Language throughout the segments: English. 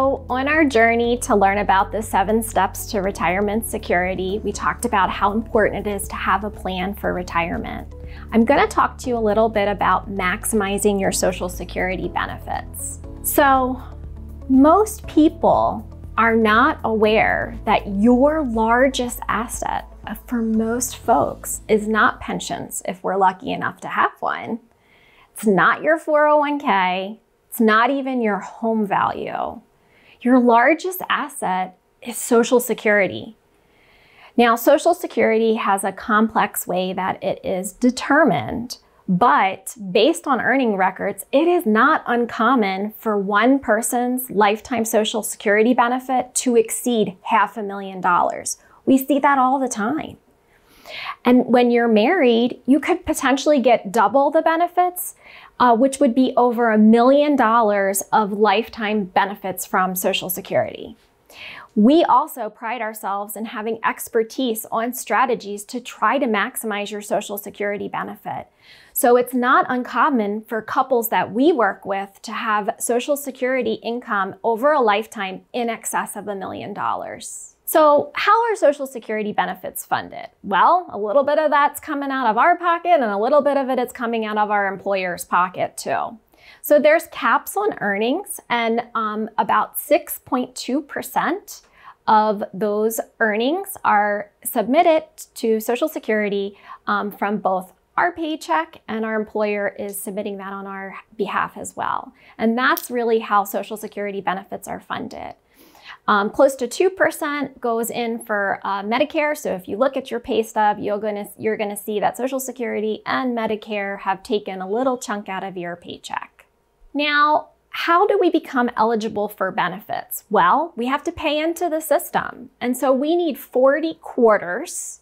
So on our journey to learn about the 7 steps to retirement security, we talked about how important it is to have a plan for retirement. I'm going to talk to you a little bit about maximizing your Social Security benefits. So most people are not aware that your largest asset for most folks is not pensions, if we're lucky enough to have one. It's not your 401k. It's not even your home value. Your largest asset is Social Security. Now, Social Security has a complex way that it is determined, but based on earning records, it is not uncommon for one person's lifetime Social Security benefit to exceed $500,000. We see that all the time. And when you're married, you could potentially get double the benefits, which would be over $1 million of lifetime benefits from Social Security. We also pride ourselves in having expertise on strategies to try to maximize your Social Security benefit. So it's not uncommon for couples that we work with to have Social Security income over a lifetime in excess of $1 million. So how are Social Security benefits funded? Well, a little bit of that's coming out of our pocket and a little bit of it is coming out of our employer's pocket too. So there's caps on earnings, and about 6.2% of those earnings are submitted to Social Security from both our paycheck, and our employer is submitting that on our behalf as well. And that's really how Social Security benefits are funded. Close to 2% goes in for Medicare. So if you look at your pay stub, you're gonna see that Social Security and Medicare have taken a little chunk out of your paycheck. Now, how do we become eligible for benefits? Well, we have to pay into the system. And so we need 40 quarters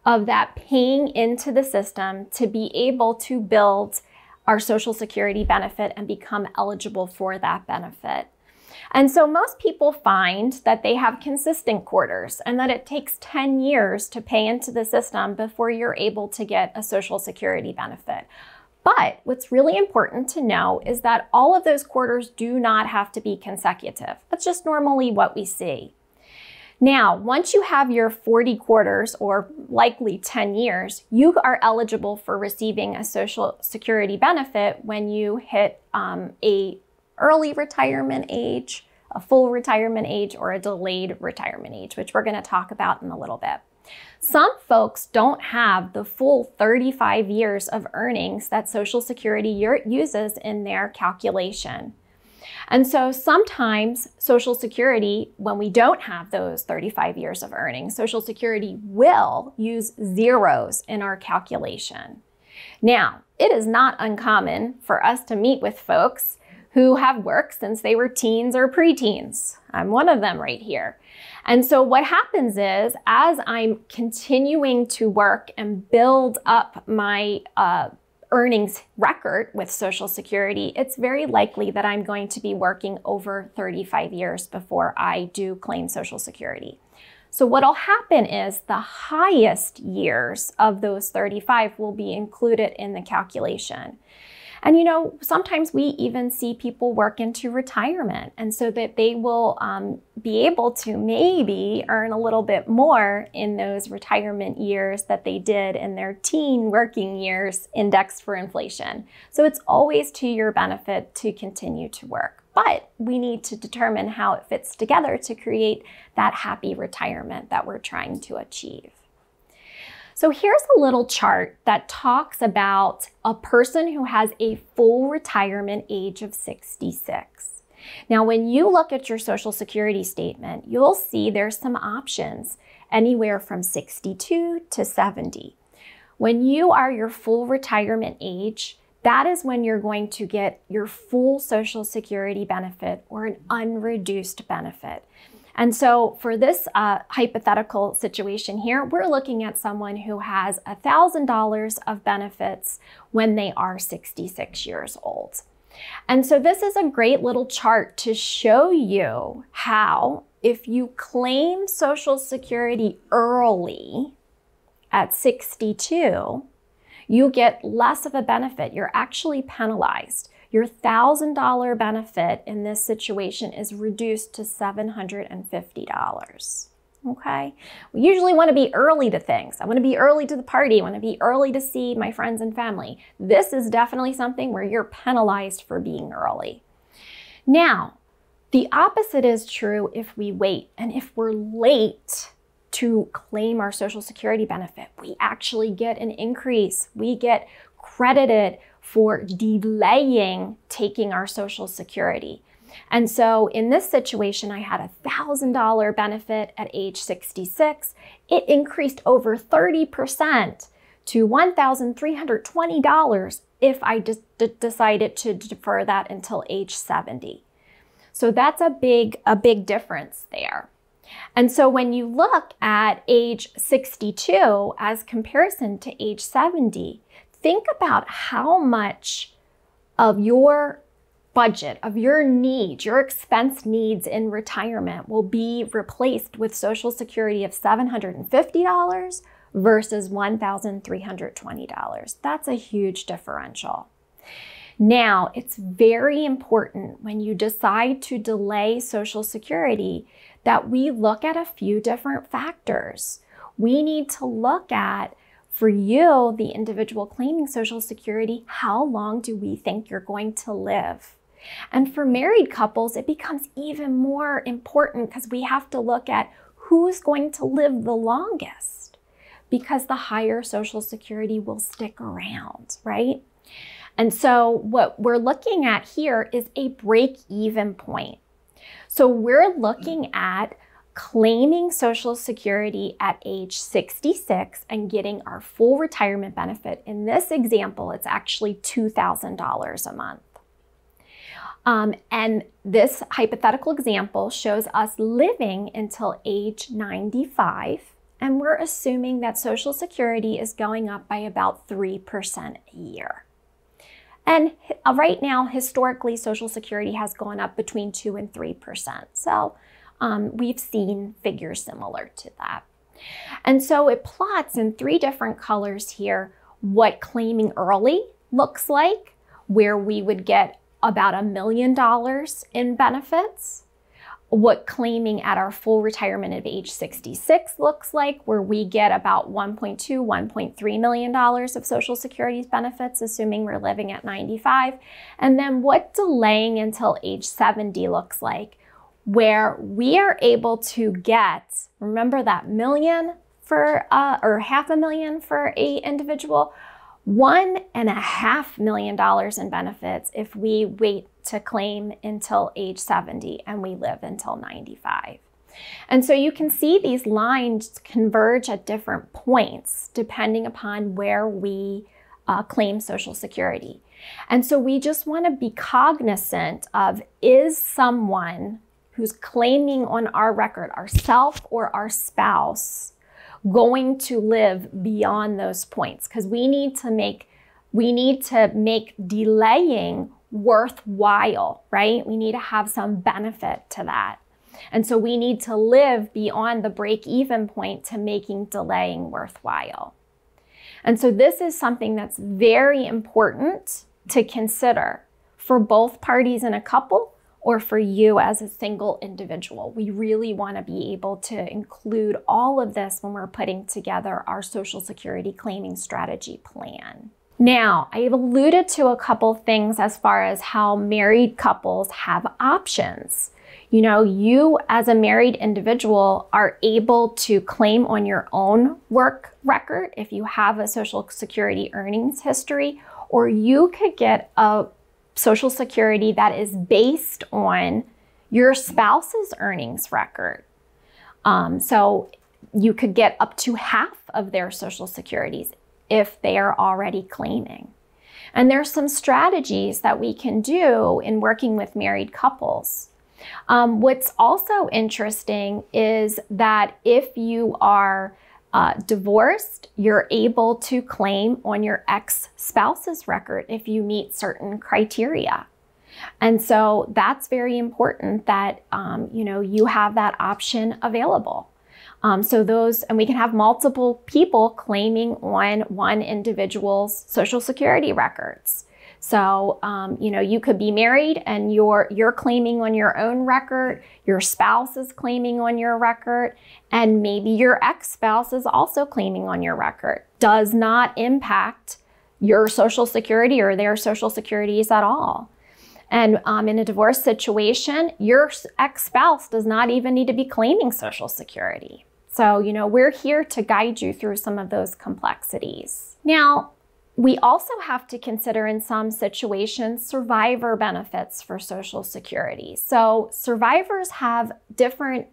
of that paying into the system to be able to build our Social Security benefit and become eligible for that benefit. And so most people find that they have consistent quarters and that it takes 10 years to pay into the system before you're able to get a Social Security benefit. But what's really important to know is that all of those quarters do not have to be consecutive. That's just normally what we see. Now, once you have your 40 quarters, or likely 10 years, you are eligible for receiving a Social Security benefit when you hit a early retirement age, a full retirement age, or a delayed retirement age, which we're going to talk about in a little bit. Some folks don't have the full 35 years of earnings that Social Security uses in their calculation. And so sometimes Social Security, when we don't have those 35 years of earnings, Social Security will use zeros in our calculation. Now, it is not uncommon for us to meet with folks who have worked since they were teens or preteens. I'm one of them right here. And so what happens is, as I'm continuing to work and build up my earnings record with Social Security, it's very likely that I'm going to be working over 35 years before I do claim Social Security. So what'll happen is the highest years of those 35 will be included in the calculation. And you know, sometimes we even see people work into retirement, and so that they will be able to maybe earn a little bit more in those retirement years that they did in their teen working years indexed for inflation. So it's always to your benefit to continue to work. But we need to determine how it fits together to create that happy retirement that we're trying to achieve. So here's a little chart that talks about a person who has a full retirement age of 66. Now, when you look at your Social Security statement, you'll see there's some options, anywhere from 62 to 70. When you are your full retirement age, that is when you're going to get your full Social Security benefit or an unreduced benefit. And so for this hypothetical situation here, we're looking at someone who has $1,000 of benefits when they are 66 years old. And so this is a great little chart to show you how, if you claim Social Security early at 62, you get less of a benefit. You're actually penalized. your $1,000 benefit in this situation is reduced to $750. Okay? We usually want to be early to things. I want to be early to the party. I want to be early to see my friends and family. This is definitely something where you're penalized for being early. Now, the opposite is true if we wait. And if we're late to claim our Social Security benefit, we actually get an increase. We get credited for delaying taking our Social Security. And so in this situation, I had a $1,000 benefit at age 66. It increased over 30% to $1,320 if I just decided to defer that until age 70. So that's a big difference there. And so when you look at age 62 as comparison to age 70, think about how much of your budget, of your needs, your expense needs in retirement will be replaced with Social Security of $750 versus $1,320. That's a huge differential. Now, it's very important when you decide to delay Social Security that we look at a few different factors. We need to look at, for you, the individual claiming Social Security, how long do we think you're going to live? And for married couples, it becomes even more important because we have to look at who's going to live the longest, because the higher Social Security will stick around, right? And so what we're looking at here is a break-even point. So we're looking at claiming Social Security at age 66 and getting our full retirement benefit. In this example, it's actually $2,000 a month. And this hypothetical example shows us living until age 95, and we're assuming that Social Security is going up by about 3% a year. And right now, historically, Social Security has gone up between 2 and 3%. So we've seen figures similar to that. And so it plots in 3 different colors here what claiming early looks like, where we would get about $1 million in benefits, what claiming at our full retirement at age 66 looks like, where we get about $1.2, $1.3 million of Social Security's benefits, assuming we're living at 95, and then what delaying until age 70 looks like, where we are able to get, remember that million for, or $500,000 for a individual, $1.5 million in benefits if we wait to claim until age 70 and we live until 95. And so you can see these lines converge at different points depending upon where we claim Social Security. And so we just want to be cognizant of, is someone who's claiming on our record, ourself or our spouse, going to live beyond those points? Because we need to make delaying worthwhile, right? We need to have some benefit to that. And so we need to live beyond the break-even point to making delaying worthwhile. And so this is something that's very important to consider for both parties in a couple or for you as a single individual. We really want to be able to include all of this when we're putting together our Social Security claiming strategy plan. Now, I've alluded to a couple things as far as how married couples have options. You know, you as a married individual are able to claim on your own work record if you have a Social Security earnings history, or you could get a Social Security that is based on your spouse's earnings record. So you could get up to half of their Social Securities if they are already claiming. And there's some strategies that we can do in working with married couples. What's also interesting is that if you are divorced, you're able to claim on your ex-spouse's record if you meet certain criteria. And so that's very important that you have that option available. And we can have multiple people claiming on one individual's Social Security records. So, you could be married and you're claiming on your own record, your spouse is claiming on your record, and maybe your ex-spouse is also claiming on your record. Does not impact your Social Security or their Social Securities at all. And in a divorce situation, your ex-spouse does not even need to be claiming Social Security. So, we're here to guide you through some of those complexities. Now, we also have to consider in some situations survivor benefits for Social Security. So survivors have different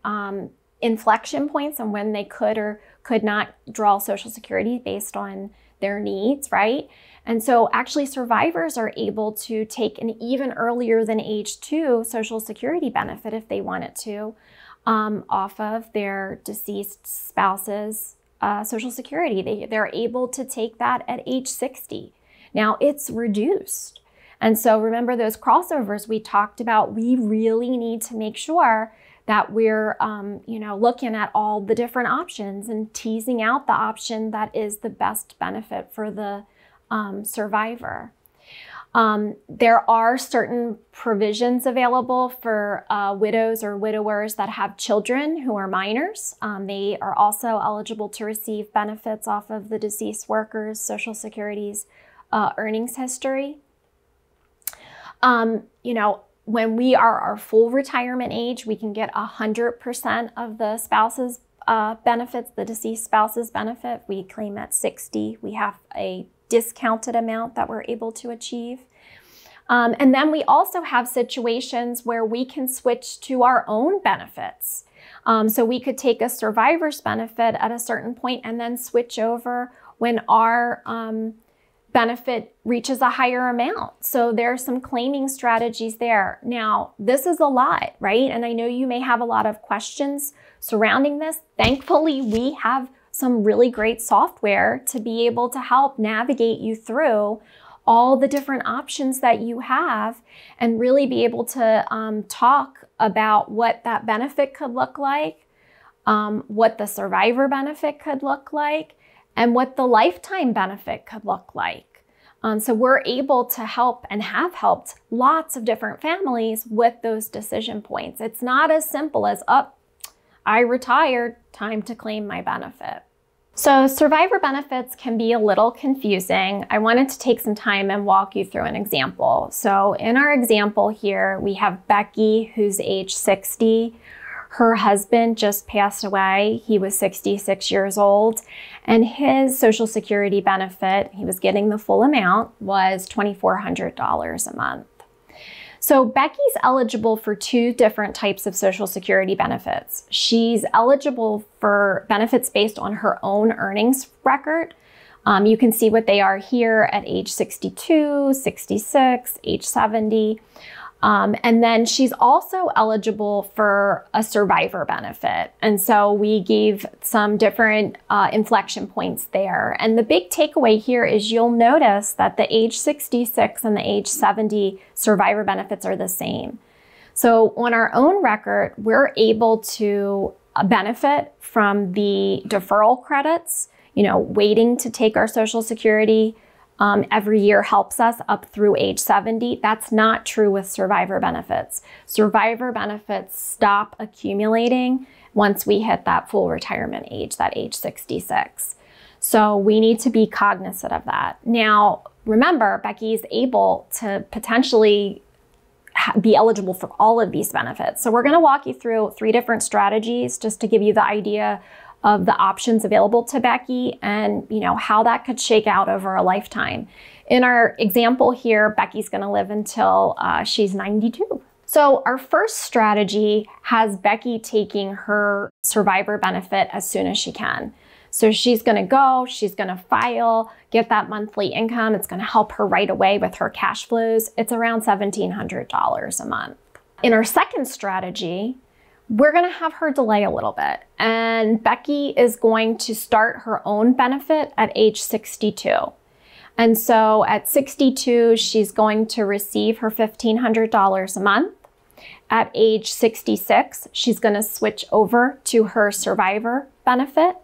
inflection points on when they could or could not draw Social Security based on their needs, right? And so actually survivors are able to take an even earlier than age 2 Social Security benefit if they wanted to off of their deceased spouse's Social Security. They're able to take that at age 60. Now it's reduced. And so remember those crossovers we talked about, we really need to make sure that we're, looking at all the different options and teasing out the option that is the best benefit for the survivor. There are certain provisions available for widows or widowers that have children who are minors. They are also eligible to receive benefits off of the deceased worker's Social Security's earnings history. When we are our full retirement age, we can get 100% of the spouse's benefits, the deceased spouse's benefit. We claim at 60. We have a discounted amount that we're able to achieve. And then we also have situations where we can switch to our own benefits. So we could take a survivor's benefit at a certain point and then switch over when our benefit reaches a higher amount. So there are some claiming strategies there. Now, this is a lot, right? And I know you may have a lot of questions surrounding this. Thankfully, we have some really great software to be able to help navigate you through all the different options that you have and really be able to talk about what that benefit could look like, what the survivor benefit could look like, and what the lifetime benefit could look like. So we're able to help and have helped lots of different families with those decision points. It's not as simple as, I retired, time to claim my benefit. So survivor benefits can be a little confusing. I wanted to take some time and walk you through an example. So in our example here, we have Becky, who's age 60. Her husband just passed away. He was 66 years old, and his Social Security benefit, he was getting the full amount, was $2,400 a month. So Becky's eligible for 2 different types of Social Security benefits. She's eligible for benefits based on her own earnings record. You can see what they are here at age 62, 66, age 70. And then she's also eligible for a survivor benefit. And so we gave some different inflection points there. And the big takeaway here is you'll notice that the age 66 and the age 70 survivor benefits are the same. So on our own record, we're able to benefit from the deferral credits, waiting to take our Social Security every year helps us up through age 70. That's not true with survivor benefits. Survivor benefits stop accumulating once we hit that full retirement age, that age 66. So we need to be cognizant of that. Now, remember, Becky's able to potentially be eligible for all of these benefits. So we're going to walk you through 3 different strategies just to give you the idea of the options available to Becky and how that could shake out over a lifetime. In our example here, Becky's going to live until she's 92. So our first strategy has Becky taking her survivor benefit as soon as she can. So she's going to go, she's going to file, get that monthly income. It's going to help her right away with her cash flows. It's around $1,700 a month. In our second strategy, we're going to have her delay a little bit, and Becky is going to start her own benefit at age 62. And so at 62, she's going to receive her $1,500 a month. At age 66, she's going to switch over to her survivor benefit.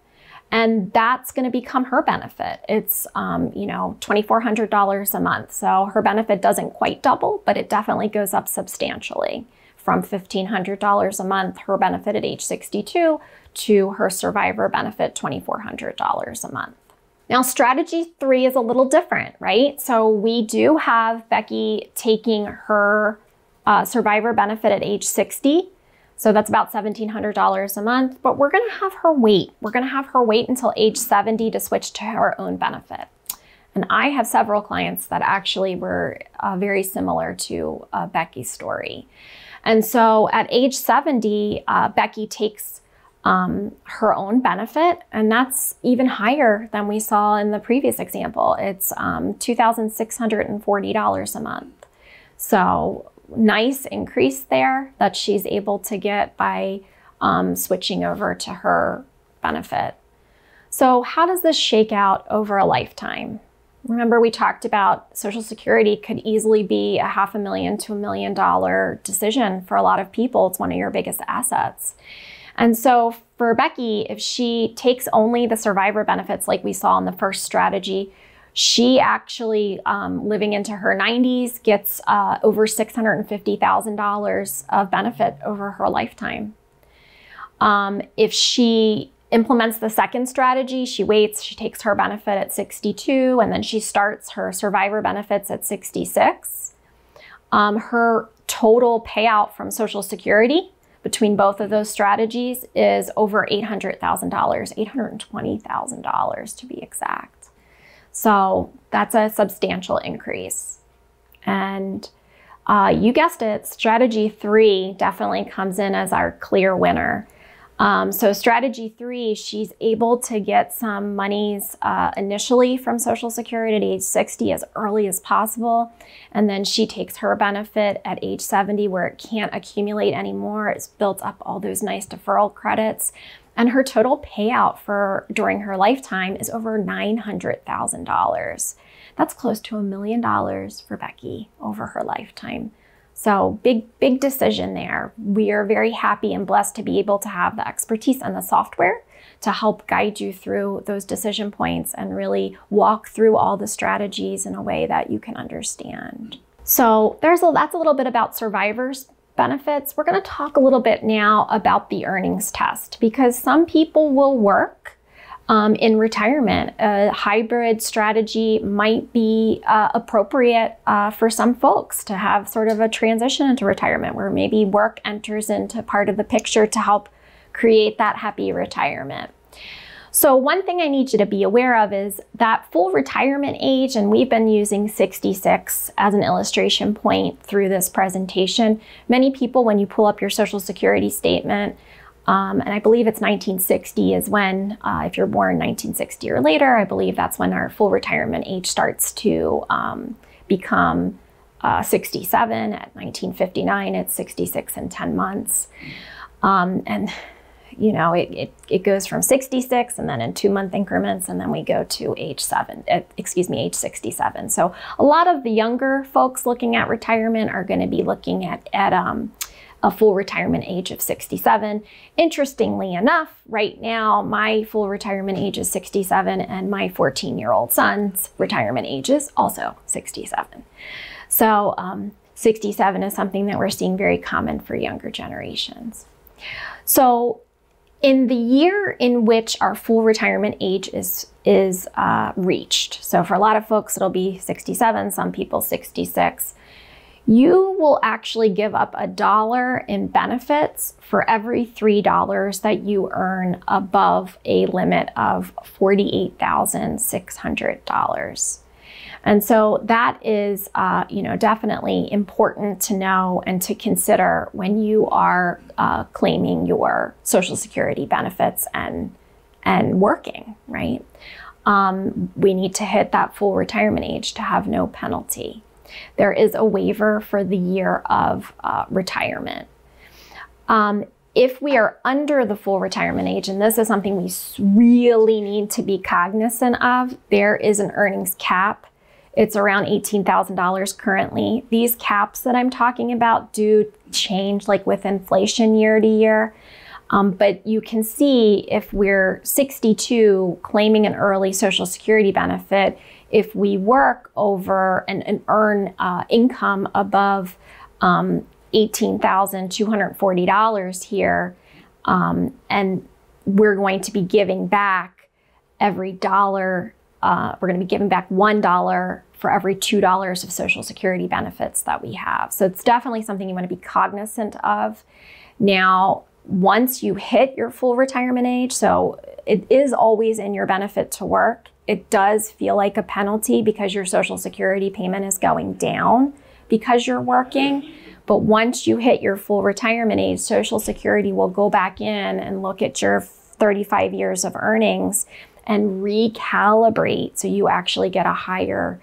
And that's going to become her benefit. It's, $2,400 a month. So her benefit doesn't quite double, but it definitely goes up substantially from $1,500 a month, her benefit at age 62, to her survivor benefit, $2,400 a month. Now, strategy 3 is a little different, right? So we do have Becky taking her survivor benefit at age 60. So that's about $1,700 a month, but we're going to have her wait. We're going to have her wait until age 70 to switch to her own benefit. And I have several clients that actually were very similar to Becky's story. And so at age 70, Becky takes her own benefit, and that's even higher than we saw in the previous example. It's $2,640 a month. So nice increase there that she's able to get by switching over to her benefit. So how does this shake out over a lifetime? Remember, we talked about Social Security could easily be a $500,000 to $1 million decision for a lot of people. It's one of your biggest assets. And so for Becky, if she takes only the survivor benefits like we saw in the first strategy, she actually, living into her 90s, gets over $650,000 of benefit over her lifetime. If she implements the second strategy, she waits, she takes her benefit at 62, and then she starts her survivor benefits at 66. Her total payout from Social Security between both of those strategies is over $800,000, $820,000 to be exact. So that's a substantial increase. And you guessed it, strategy 3 definitely comes in as our clear winner. So strategy 3, she's able to get some monies initially from Social Security at age 60 as early as possible. And then she takes her benefit at age 70 where it can't accumulate anymore. It's built up all those nice deferral credits. And her total payout during her lifetime is over $900,000. That's close to $1 million for Becky over her lifetime. So big decision there. We are very happy and blessed to be able to have the expertise and the software to help guide you through those decision points and really walk through all the strategies in a way that you can understand. So that's a little bit about survivors benefits. We're going to talk a little bit now about the earnings test, because some people will work in retirement. A hybrid strategy might be appropriate for some folks to have sort of a transition into retirement where maybe work enters into part of the picture to help create that happy retirement. So one thing I need you to be aware of is that full retirement age, and we've been using 66 as an illustration point through this presentation. Many people, when you pull up your Social Security statement, and I believe it's 1960 is when, if you're born 1960 or later, I believe that's when our full retirement age starts to become 67. At 1959, it's 66 and 10 months. And you know, it goes from 66 and then in 2-month increments, and then we go to age 67. So a lot of the younger folks looking at retirement are going to be looking at a full retirement age of 67. Interestingly enough, right now, my full retirement age is 67 and my 14-year-old son's retirement age is also 67. So 67 is something that we're seeing very common for younger generations. So in the year in which our full retirement age is reached, so for a lot of folks, it'll be 67, some people 66, you will actually give up $1 in benefits for every $3 that you earn above a limit of $48,600. And so that is, definitely important to know and to consider when you are claiming your Social Security benefits and working, right? We need to hit that full retirement age to have no penalty. There is a waiver for the year of retirement. If we are under the full retirement age, and this is something we really need to be cognizant of, there is an earnings cap. It's around $18,000 currently. These caps that I'm talking about do change like with inflation year to year. But you can see if we're 62 claiming an early Social Security benefit, if we work over and earn income above $18,240 here, and we're going to be giving back every dollar, we're going to be giving back $1 for every $2 of Social Security benefits that we have. So it's definitely something you want to be cognizant of. Now, once you hit your full retirement age, so it is always in your benefit to work, it does feel like a penalty because your Social Security payment is going down because you're working. But once you hit your full retirement age, Social Security will go back in and look at your 35 years of earnings and recalibrate so you actually get a higher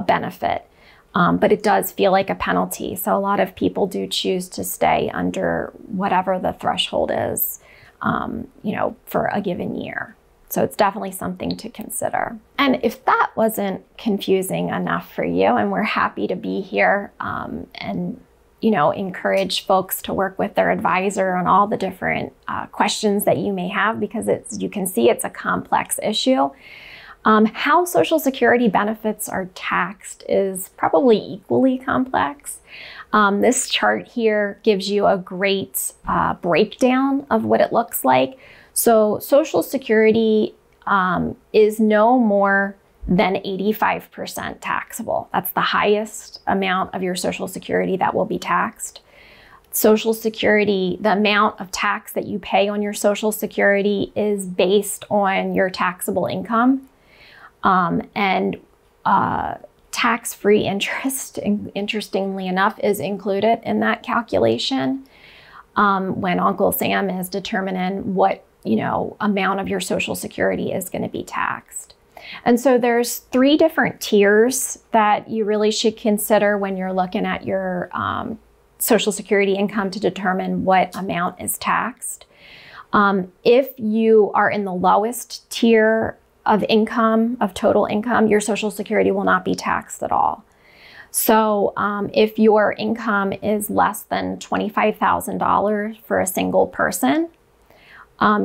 benefit. But it does feel like a penalty. So a lot of people do choose to stay under whatever the threshold is, for a given year. So it's definitely something to consider. And if that wasn't confusing enough for you, and we're happy to be here and encourage folks to work with their advisor on all the different questions that you may have, because you can see it's a complex issue. How Social Security benefits are taxed is probably equally complex. This chart here gives you a great breakdown of what it looks like. So Social Security is no more than 85% taxable. That's the highest amount of your Social Security that will be taxed. Social Security, the amount of tax that you pay on your Social Security is based on your taxable income. Tax-free interest, interestingly enough, is included in that calculation when Uncle Sam is determining what amount of your Social Security is going to be taxed. And so there's 3 different tiers that you really should consider when you're looking at your Social Security income to determine what amount is taxed. If you are in the lowest tier of income, of total income, your Social Security will not be taxed at all. So if your income is less than $25,000 for a single person,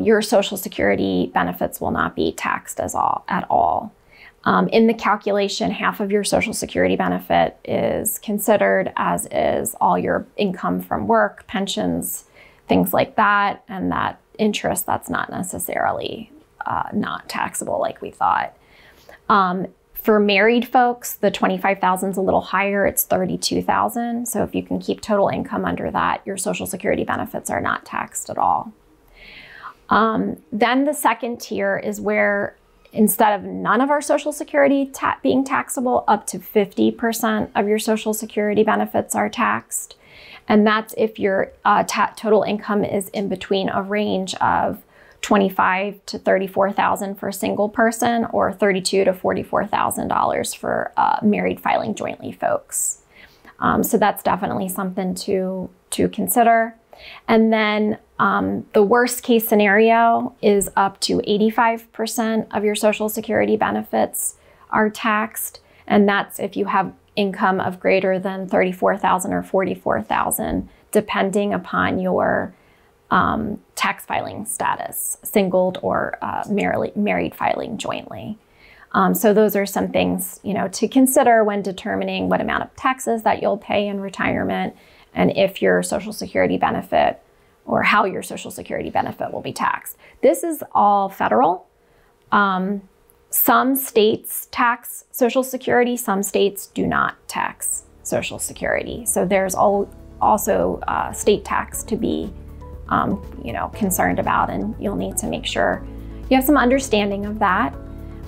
your Social Security benefits will not be taxed at all. In the calculation, half of your Social Security benefit is considered, as is all your income from work, pensions, things like that, and that interest that's not necessarily not taxable like we thought. For married folks, the $25,000 is a little higher. It's $32,000. So if you can keep total income under that, your Social Security benefits are not taxed at all. Then the second tier is where instead of none of our Social Security being taxable, up to 50% of your Social Security benefits are taxed. And that's if your total income is in between a range of $25,000 to $34,000 for a single person, or $32,000 to $44,000 for married filing jointly folks. So that's definitely something to consider. And then the worst case scenario is up to 85% of your Social Security benefits are taxed. And that's if you have income of greater than $34,000 or $44,000, depending upon your tax filing status, singled or married filing jointly. So those are some things, to consider when determining what amount of taxes that you'll pay in retirement, and if your Social Security benefit or how your Social Security benefit will be taxed. This is all federal. Some states tax Social Security, some states do not tax Social Security. So there's also state tax to be concerned about, and you'll need to make sure you have some understanding of that.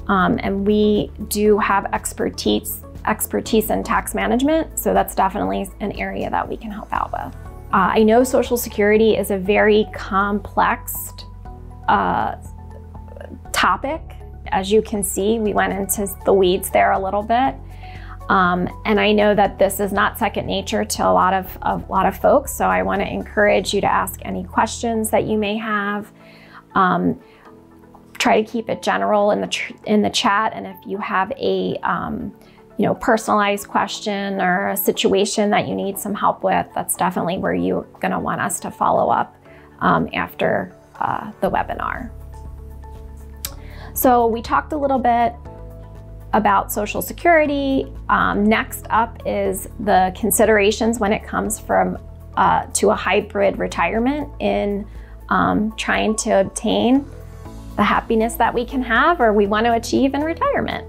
And we do have expertise in tax management, so that's definitely an area that we can help out with. I know Social Security is a very complex topic. As you can see, we went into the weeds there a little bit. And I know that this is not second nature to a lot of folks, so I want to encourage you to ask any questions that you may have. Try to keep it general in the chat, and if you have a personalized question or a situation that you need some help with, that's definitely where you're going to want us to follow up after the webinar. So we talked a little bit about Social Security. Next up is the considerations when it comes to a hybrid retirement in trying to obtain the happiness that we can have or we want to achieve in retirement.